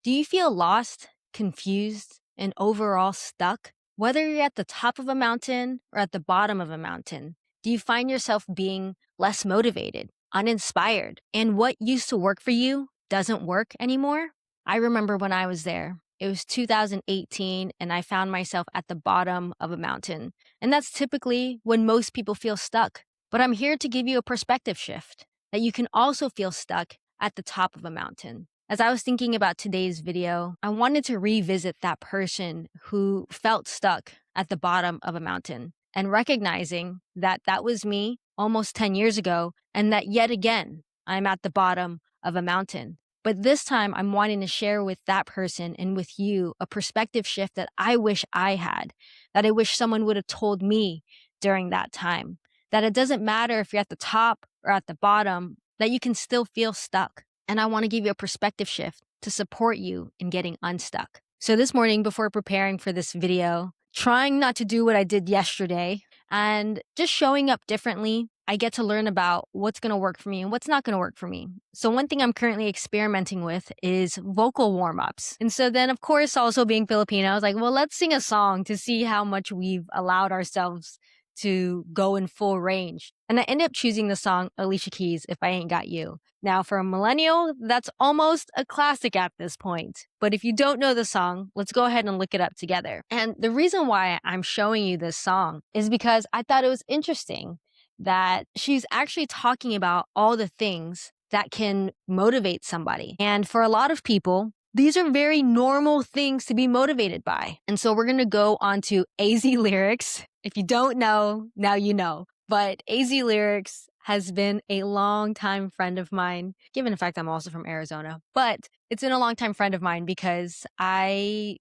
Do you feel lost, confused, and overall stuck? Whether you're at the top of a mountain or at the bottom of a mountain, do you find yourself being less motivated, uninspired, and what used to work for you doesn't work anymore? I remember when I was there. It was 2018, and I found myself at the bottom of a mountain. And that's typically when most people feel stuck. But I'm here to give you a perspective shift that you can also feel stuck at the top of a mountain. As I was thinking about today's video, I wanted to revisit that person who felt stuck at the bottom of a mountain and recognizing that that was me almost 10 years ago and that yet again, I'm at the bottom of a mountain. But this time, I'm wanting to share with that person and with you a perspective shift that I wish I had, that I wish someone would have told me during that time, that it doesn't matter if you're at the top or at the bottom, that you can still feel stuck. And I want to give you a perspective shift to support you in getting unstuck. So this morning, before preparing for this video, trying not to do what I did yesterday and just showing up differently, I get to learn about what's going to work for me and what's not going to work for me. So one thing I'm currently experimenting with is vocal warm-ups. And so then, of course, also being Filipino, I was like, well, let's sing a song to see how much we've allowed ourselves to go in full range. And I ended up choosing the song Alicia Keys, If I Ain't Got You. Now, for a millennial, that's almost a classic at this point. But if you don't know the song, let's go ahead and look it up together. And the reason why I'm showing you this song is because I thought it was interesting that she's actually talking about all the things that can motivate somebody. And for a lot of people, these are very normal things to be motivated by. And so we're going to go on to AZ Lyrics. If you don't know, now you know. But AZ Lyrics has been a longtime friend of mine, given the fact I'm also from Arizona. But it's been a longtime friend of mine because I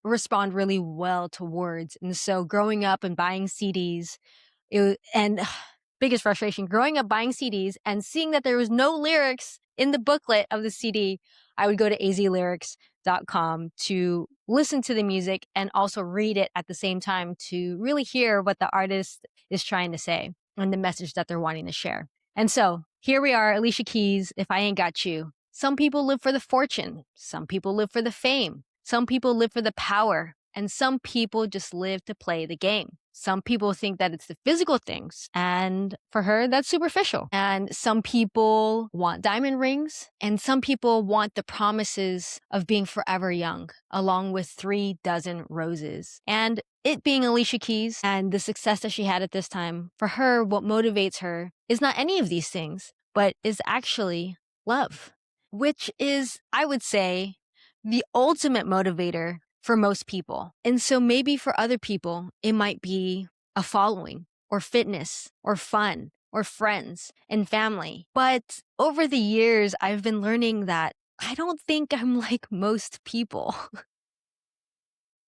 respond really well to words. And so growing up and buying CDs, biggest frustration, growing up buying CDs and seeing that there was no lyrics in the booklet of the CD, I would go to azlyrics.com to listen to the music and also read it at the same time to really hear what the artist is trying to say and the message that they're wanting to share. And so here we are, Alicia Keys, If I Ain't Got You. Some people live for the fortune. Some people live for the fame. Some people live for the power. And some people just live to play the game. Some people think that it's the physical things, and for her, that's superficial. And some people want diamond rings, and some people want the promises of being forever young, along with 3 dozen roses. And it being Alicia Keys and the success that she had at this time, for her, what motivates her is not any of these things, but is actually love, which is, I would say, the ultimate motivator for most people. And so maybe for other people, it might be a following or fitness or fun or friends and family. But over the years, I've been learning that I don't think I'm like most people.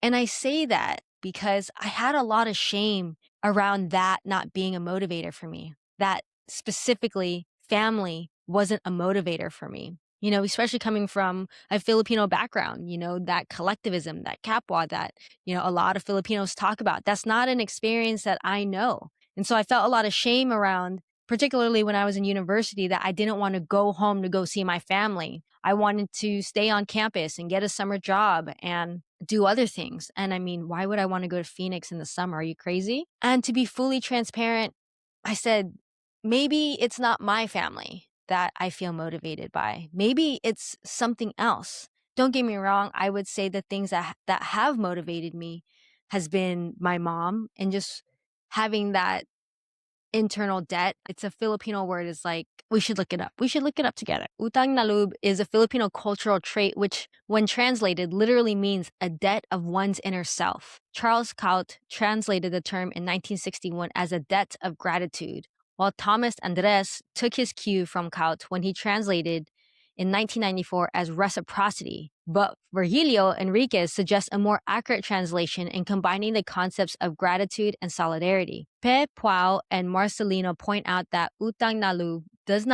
And I say that because I had a lot of shame around that not being a motivator for me, that specifically family wasn't a motivator for me. You know, especially coming from a Filipino background, you know, that collectivism, that kapwa that, you know, a lot of Filipinos talk about. That's not an experience that I know. And so I felt a lot of shame around, particularly when I was in university, that I didn't want to go home to go see my family. I wanted to stay on campus and get a summer job and do other things. And I mean, why would I want to go to Phoenix in the summer? Are you crazy? And to be fully transparent, I said, maybe it's not my family that I feel motivated by. Maybe it's something else. Don't get me wrong. I would say the things that have motivated me has been my mom and just having that internal debt. It's a Filipino word. It's like, we should look it up. We should look it up together. Utang na loob is a Filipino cultural trait, which when translated literally means a debt of one's inner self. Charles Kaut translated the term in 1961 as a debt of gratitude, while Thomas Andres took his cue from Kaut when he translated in 1994 as reciprocity. But Virgilio Enriquez suggests a more accurate translation in combining the concepts of gratitude and solidarity. Pe Puao and Marcelino point out that utang na loob does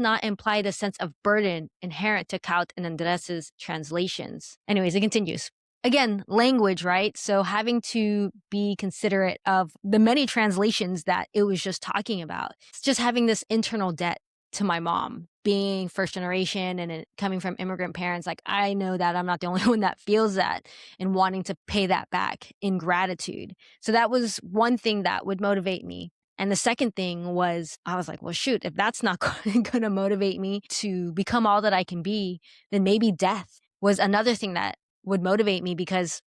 not imply the sense of burden inherent to Kaut and Andres's translations. Anyways, it continues. Again, language, right? So having to be considerate of the many translations that it was just talking about. It's just having this internal debt to my mom. Being first generation and coming from immigrant parents, like, I know that I'm not the only one that feels that and wanting to pay that back in gratitude. So that was one thing that would motivate me. And the second thing was, I was like, well, shoot, if that's not going to motivate me to become all that I can be, then maybe death was another thing that would motivate me because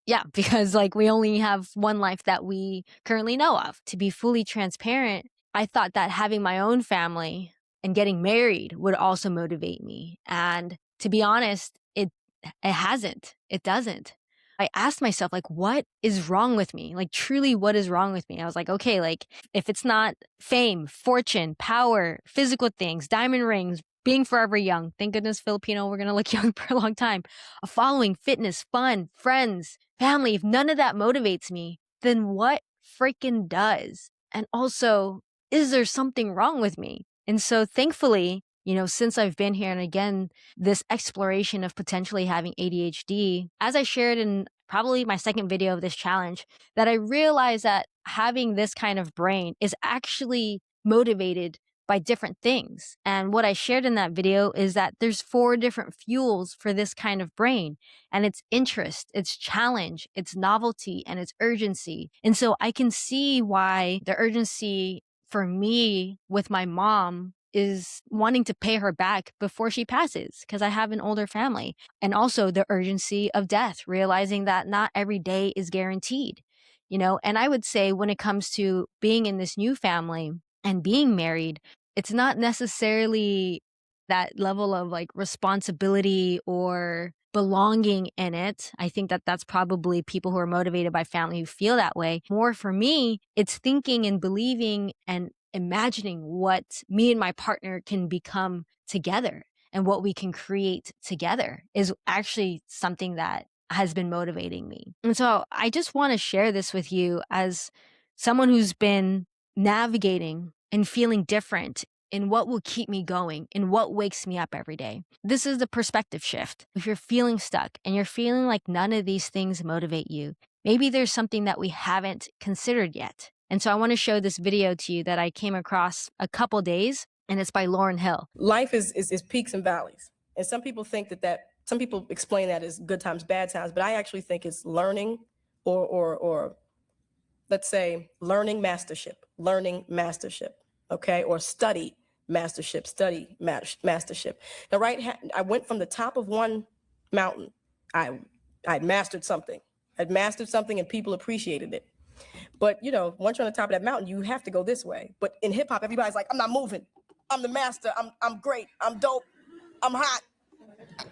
like we only have one life that we currently know of. To be fully transparent, I thought that having my own family and getting married would also motivate me. And to be honest, it hasn't. It doesn't. I asked myself, like, what is wrong with me? Like, truly, what is wrong with me? I was like, okay, like, if it's not fame, fortune, power, physical things, diamond rings, being forever young, thank goodness, Filipino, we're going to look young for a long time, a following, fitness, fun, friends, family, if none of that motivates me, then what freaking does? And also, is there something wrong with me? And so thankfully, since I've been here, and again, this exploration of potentially having ADHD, as I shared in probably my second video of this challenge, that I realized that having this kind of brain is actually motivated by different things. And what I shared in that video is that there's 4 different fuels for this kind of brain, and it's interest, it's challenge, it's novelty, and it's urgency. And so I can see why the urgency for me with my mom is wanting to pay her back before she passes, because I have an older family. And also the urgency of death, realizing that not every day is guaranteed, and I would say when it comes to being in this new family and being married, it's not necessarily that level of like responsibility or belonging in it. I think that that's probably people who are motivated by family who feel that way. More for me, it's thinking and believing and imagining what me and my partner can become together and what we can create together is actually something that has been motivating me. And so I just want to share this with you as someone who's been navigating and feeling different in what will keep me going, in what wakes me up every day. This is the perspective shift. If you're feeling stuck and you're feeling like none of these things motivate you, maybe there's something that we haven't considered yet. And so I want to show this video to you that I came across a couple days, and it's by Lauryn Hill. Life is peaks and valleys. And some people think some people explain that as good times, bad times, but I actually think it's learning or let's say learning mastership, okay? Or study mastership. Now, I went from the top of one mountain. I'd mastered something. And people appreciated it. But, once you're on the top of that mountain, you have to go this way. But in hip hop, everybody's like, I'm not moving. I'm the master. I'm great. I'm dope. I'm hot.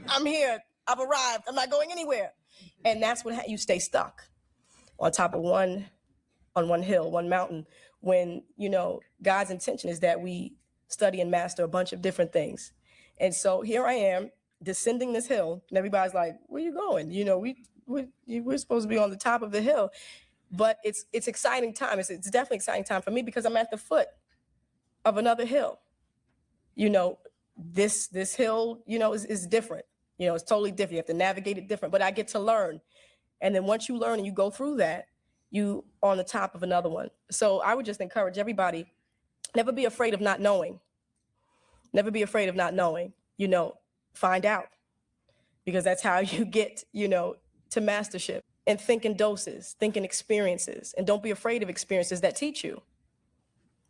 I'm here. I've arrived. I'm not going anywhere. And that's what you stay stuck on top of one hill, one mountain, when, God's intention is that we study and master a bunch of different things. And so here I am descending this hill, and everybody's like, where you going? We're supposed to be on the top of the hill. But it's exciting time. It's definitely exciting time for me because I'm at the foot of another hill. This hill, is different. It's totally different. You have to navigate it different, but I get to learn. And then once you learn and you go through that, you on the top of another one. So I would just encourage everybody, never be afraid of not knowing. Never be afraid of not knowing, find out, because that's how you get, to mastership. And think in doses, think in experiences, and don't be afraid of experiences that teach you.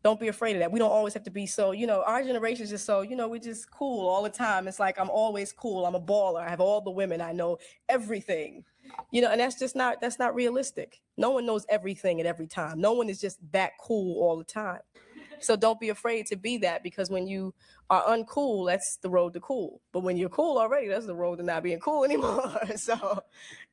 Don't be afraid of that. We don't always have to be so, our generation is just so, we're just cool all the time. It's like, I'm always cool. I'm a baller. I have all the women. I know everything, and that's not realistic. No one knows everything at every time. No one is just that cool all the time. So don't be afraid to be that, because when you are uncool, that's the road to cool. But when you're cool already, that's the road to not being cool anymore. So,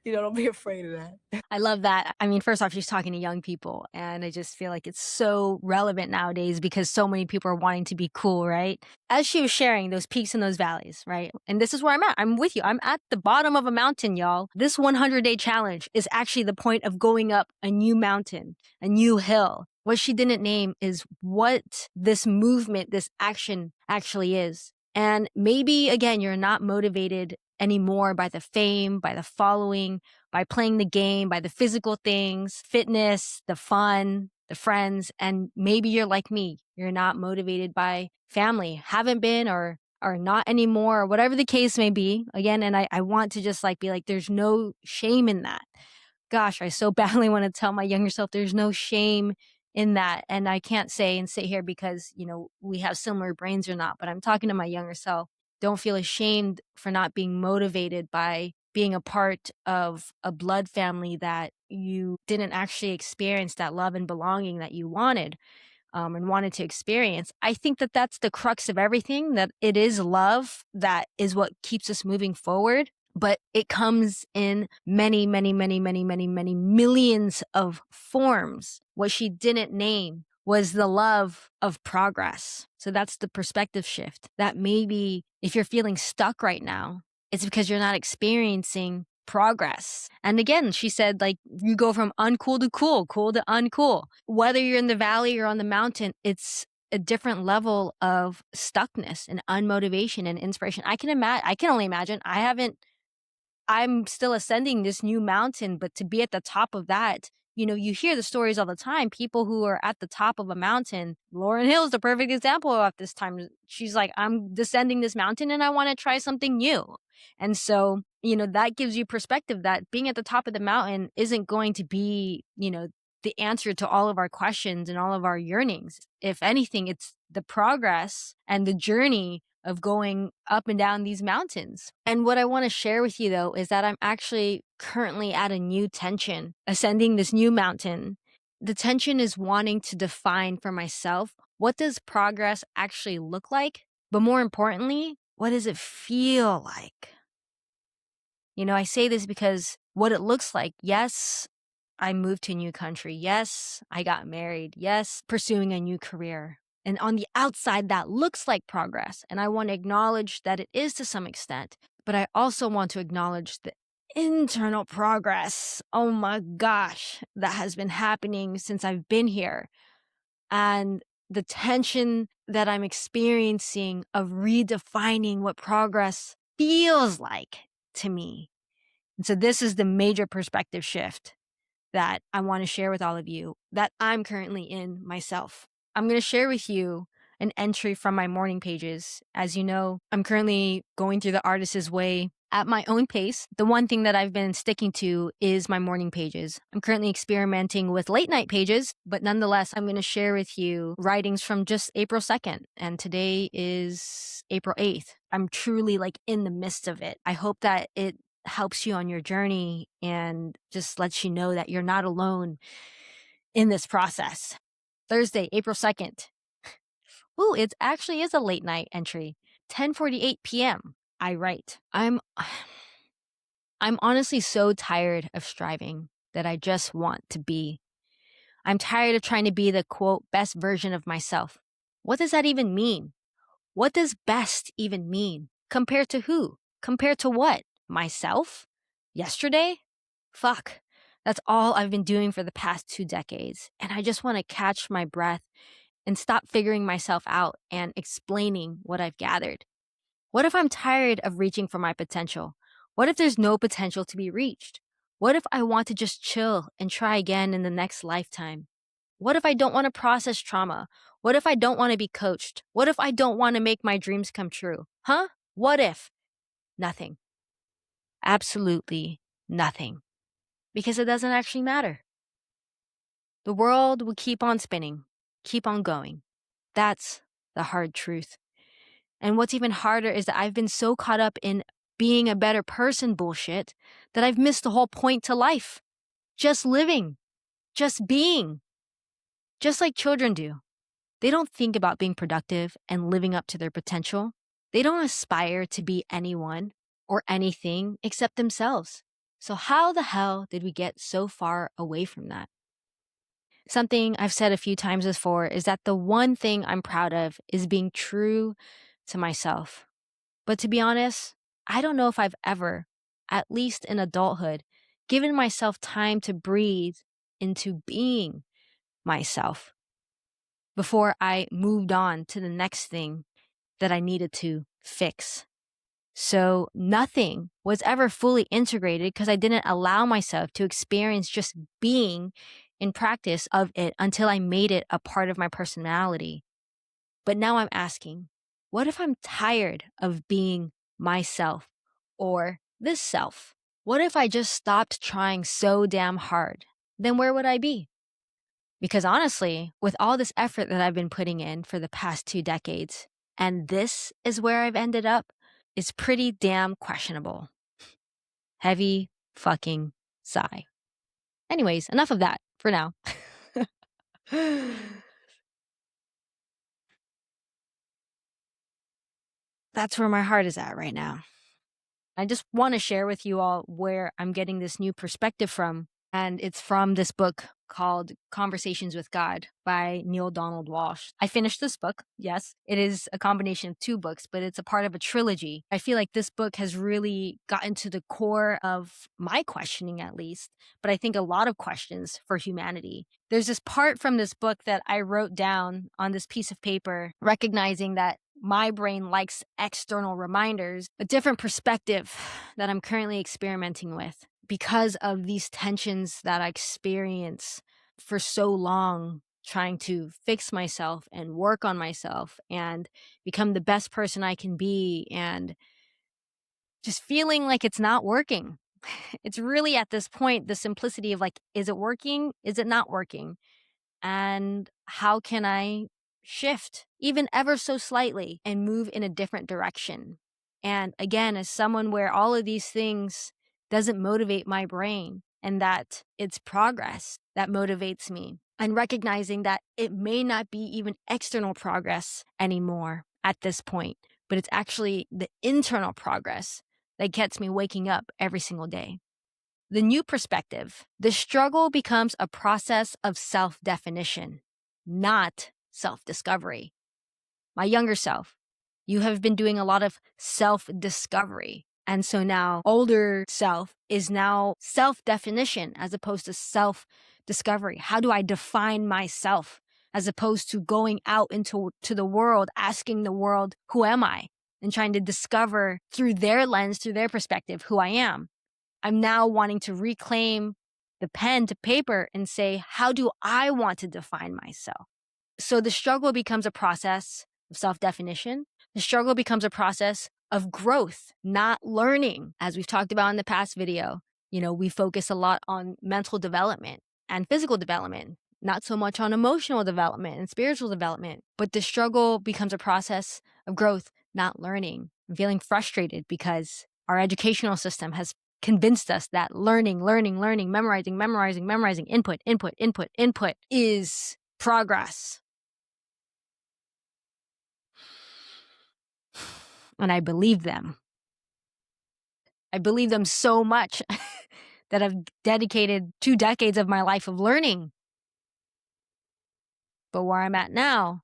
don't be afraid of that. I love that. I mean, first off, she's talking to young people, and I just feel like it's so relevant nowadays because so many people are wanting to be cool, right? As she was sharing those peaks and those valleys, right? And this is where I'm at. I'm with you. I'm at the bottom of a mountain, y'all. This 100-day challenge is actually the point of going up a new mountain, a new hill. What she didn't name is what this movement, this action actually is. And maybe, again, you're not motivated anymore by the fame, by the following, by playing the game, by the physical things, fitness, the fun, the friends. And maybe you're like me. You're not motivated by family, haven't been or not anymore, or whatever the case may be. Again, and I want to just like be like, there's no shame in that. Gosh, I so badly want to tell my younger self there's no shame in that. And I can't say and sit here because, we have similar brains or not, but I'm talking to my younger self. Don't feel ashamed for not being motivated by being a part of a blood family that you didn't actually experience that love and belonging that you wanted and wanted to experience. I think that that's the crux of everything, that it is love that is what keeps us moving forward. But it comes in many, many, many, many, many, many millions of forms. What she didn't name was the love of progress. So that's the perspective shift, that maybe if you're feeling stuck right now, it's because you're not experiencing progress. And again, she said, like, you go from uncool to cool, cool to uncool. Whether you're in the valley or on the mountain, it's a different level of stuckness and unmotivation and inspiration. I can only imagine. I'm still ascending this new mountain, but to be at the top of that, you hear the stories all the time. People who are at the top of a mountain. Lauryn Hill is the perfect example of this time. She's like, I'm descending this mountain and I want to try something new. And so, that gives you perspective that being at the top of the mountain isn't going to be, the answer to all of our questions and all of our yearnings. If anything, it's the progress and the journey of going up and down these mountains. And what I want to share with you, though, is that I'm actually currently at a new tension, ascending this new mountain. The tension is wanting to define for myself, what does progress actually look like? But more importantly, what does it feel like? I say this because what it looks like, yes, I moved to a new country. Yes, I got married. Yes, pursuing a new career. And on the outside, that looks like progress. And I want to acknowledge that it is to some extent. But I also want to acknowledge the internal progress. Oh my gosh, that has been happening since I've been here. And the tension that I'm experiencing of redefining what progress feels like to me. And so this is the major perspective shift that I want to share with all of you that I'm currently in myself. I'm going to share with you an entry from my morning pages. As you know, I'm currently going through the artist's way at my own pace. The one thing that I've been sticking to is my morning pages. I'm currently experimenting with late night pages, but nonetheless, I'm going to share with you writings from just April 2nd. And today is April 8th. I'm truly like in the midst of it. I hope that it helps you on your journey and just lets you know that you're not alone in this process. Thursday, April 2nd. Ooh, it actually is a late night entry. 10:48 p.m. I write. I'm honestly so tired of striving that I just want to be. I'm tired of trying to be the quote best version of myself. What does that even mean? What does best even mean? Compared to who? Compared to what? Myself? Yesterday? Fuck. That's all I've been doing for the past 2 decades. And I just want to catch my breath and stop figuring myself out and explaining what I've gathered. What if I'm tired of reaching for my potential? What if there's no potential to be reached? What if I want to just chill and try again in the next lifetime? What if I don't want to process trauma? What if I don't want to be coached? What if I don't want to make my dreams come true? Huh? What if? Nothing. Absolutely nothing. Because it doesn't actually matter. The world will keep on spinning, keep on going. That's the hard truth. And what's even harder is that I've been so caught up in being a better person bullshit that I've missed the whole point to life. Just living, just being, just like children do. They don't think about being productive and living up to their potential. They don't aspire to be anyone or anything except themselves. So how the hell did we get so far away from that? Something I've said a few times before is that the one thing I'm proud of is being true to myself. But to be honest, I don't know if I've ever, at least in adulthood, given myself time to breathe into being myself before I moved on to the next thing that I needed to fix. So nothing was ever fully integrated because I didn't allow myself to experience just being in practice of it until I made it a part of my personality. But now I'm asking, what if I'm tired of being myself or this self? What if I just stopped trying so damn hard? Then where would I be? Because honestly, with all this effort that I've been putting in for the past 2 decades, and this is where I've ended up, it's pretty damn questionable. Heavy fucking sigh. Anyways, enough of that for now. That's where my heart is at right now. I just want to share with you all where I'm getting this new perspective from. And it's from this book called Conversations with God by Neil Donald Walsh. I finished this book. Yes, it is a combination of 2 books, but it's a part of a trilogy. I feel like this book has really gotten to the core of my questioning, at least, but I think a lot of questions for humanity. There's this part from this book that I wrote down on this piece of paper, recognizing that my brain likes external reminders, a different perspective that I'm currently experimenting with because of these tensions that I experience for so long, trying to fix myself and work on myself and become the best person I can be, and just feeling like it's not working. It's really at this point the simplicity of like, is it working? Is it not working? And how can I shift even ever so slightly and move in a different direction? And again, as someone where all of these things doesn't motivate my brain, and that it's progress that motivates me, and recognizing that it may not be even external progress anymore at this point, but it's actually the internal progress that gets me waking up every single day. The new perspective, the struggle becomes a process of self-definition, not self-discovery. My younger self, you have been doing a lot of self-discovery. And so now older self is now self-definition as opposed to self-discovery. How do I define myself as opposed to going out into the world, asking the world, who am I? And trying to discover through their lens, through their perspective, who I am. I'm now wanting to reclaim the pen to paper and say, how do I want to define myself? So the struggle becomes a process of self-definition. The struggle becomes a process of growth, not learning. As we've talked about in the past video, we focus a lot on mental development and physical development, not so much on emotional development and spiritual development. But the struggle becomes a process of growth, not learning. I'm feeling frustrated because our educational system has convinced us that learning, memorizing, input is progress. And I believe them. I believe them so much that I've dedicated 2 decades of my life of learning. But where I'm at now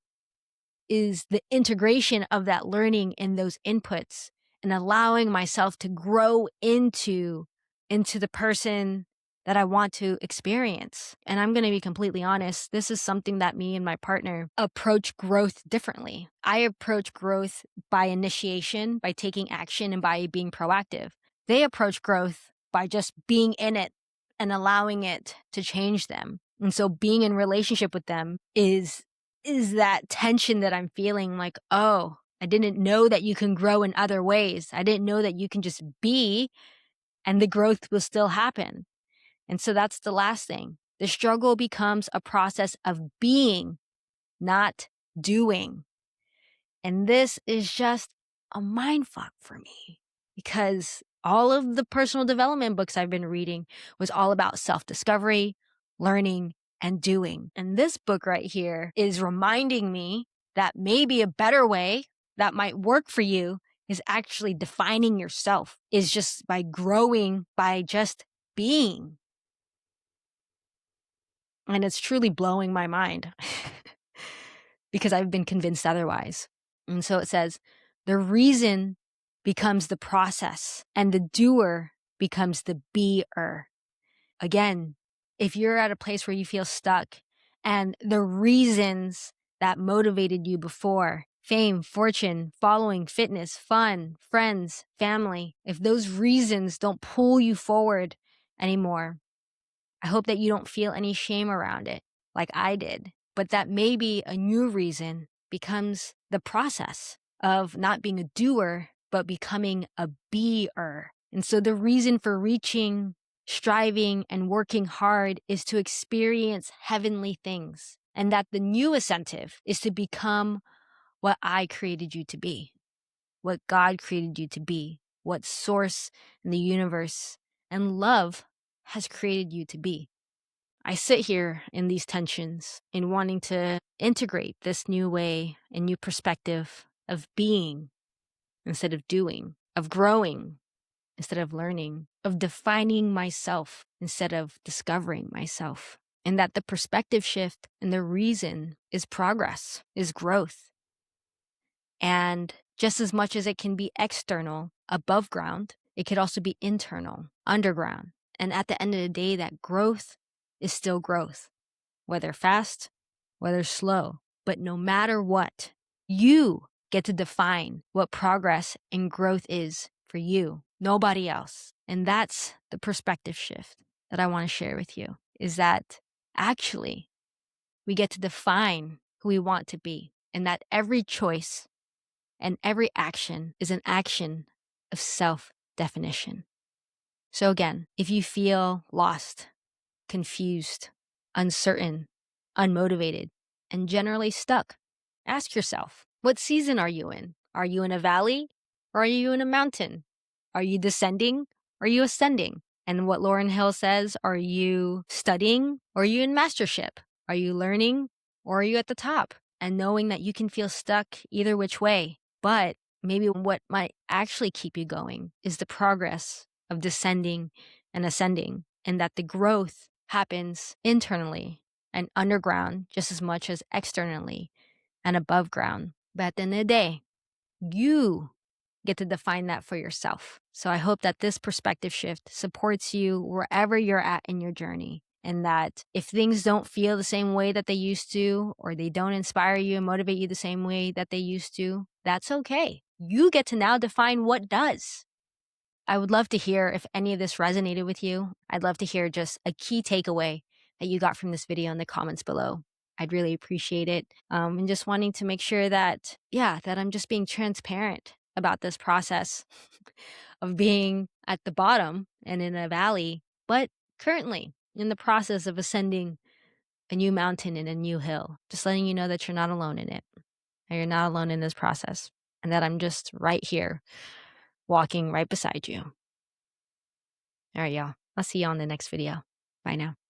is the integration of that learning and those inputs and allowing myself to grow into the person that I want to experience. And I'm going to be completely honest, this is something that me and my partner approach growth differently. I approach growth by initiation, by taking action, and by being proactive. They approach growth by just being in it and allowing it to change them. And so being in relationship with them is that tension that I'm feeling, like, oh, I didn't know that you can grow in other ways. I didn't know that you can just be and the growth will still happen. And so that's the last thing. The struggle becomes a process of being, not doing. And this is just a mind fuck for me because all of the personal development books I've been reading was all about self-discovery, learning, and doing. And this book right here is reminding me that maybe a better way that might work for you is actually defining yourself, is just by growing, by just being. And it's truly blowing my mind because I've been convinced otherwise. And so it says, the reason becomes the process and the doer becomes the beer. Again, if you're at a place where you feel stuck and the reasons that motivated you before, fame, fortune, following, fitness, fun, friends, family, if those reasons don't pull you forward anymore, I hope that you don't feel any shame around it like I did, but that may be a new reason becomes the process of not being a doer, but becoming a beer. And so the reason for reaching, striving, and working hard is to experience heavenly things. And that the new incentive is to become what I created you to be, what God created you to be, what source in the universe and love has created you to be. I sit here in these tensions in wanting to integrate this new way and new perspective of being instead of doing, of growing instead of learning, of defining myself instead of discovering myself. And that the perspective shift and the reason is progress, is growth. And just as much as it can be external, above ground, it could also be internal, underground. And at the end of the day, that growth is still growth, whether fast, whether slow. But no matter what, you get to define what progress and growth is for you, nobody else. And that's the perspective shift that I want to share with you, is that actually we get to define who we want to be, and that every choice and every action is an action of self-definition. So again, if you feel lost, confused, uncertain, unmotivated, and generally stuck, ask yourself, what season are you in? Are you in a valley or are you in a mountain? Are you descending or are you ascending? And what Lauryn Hill says, are you studying or are you in mastership? Are you learning or are you at the top? And knowing that you can feel stuck either which way, but maybe what might actually keep you going is the progress of descending and ascending, and that the growth happens internally and underground just as much as externally and above ground. But at the end of the day, you get to define that for yourself. So I hope that this perspective shift supports you wherever you're at in your journey. And that if things don't feel the same way that they used to, or they don't inspire you and motivate you the same way that they used to, that's okay. You get to now define what does. I would love to hear if any of this resonated with you. I'd love to hear just a key takeaway that you got from this video in the comments below. I'd really appreciate it. And just wanting to make sure that, that I'm just being transparent about this process of being at the bottom and in a valley, but currently in the process of ascending a new mountain and a new hill. Just letting you know that you're not alone in it, and you're not alone in this process, and that I'm just right here walking right beside you. All right, y'all. I'll see you on the next video. Bye now.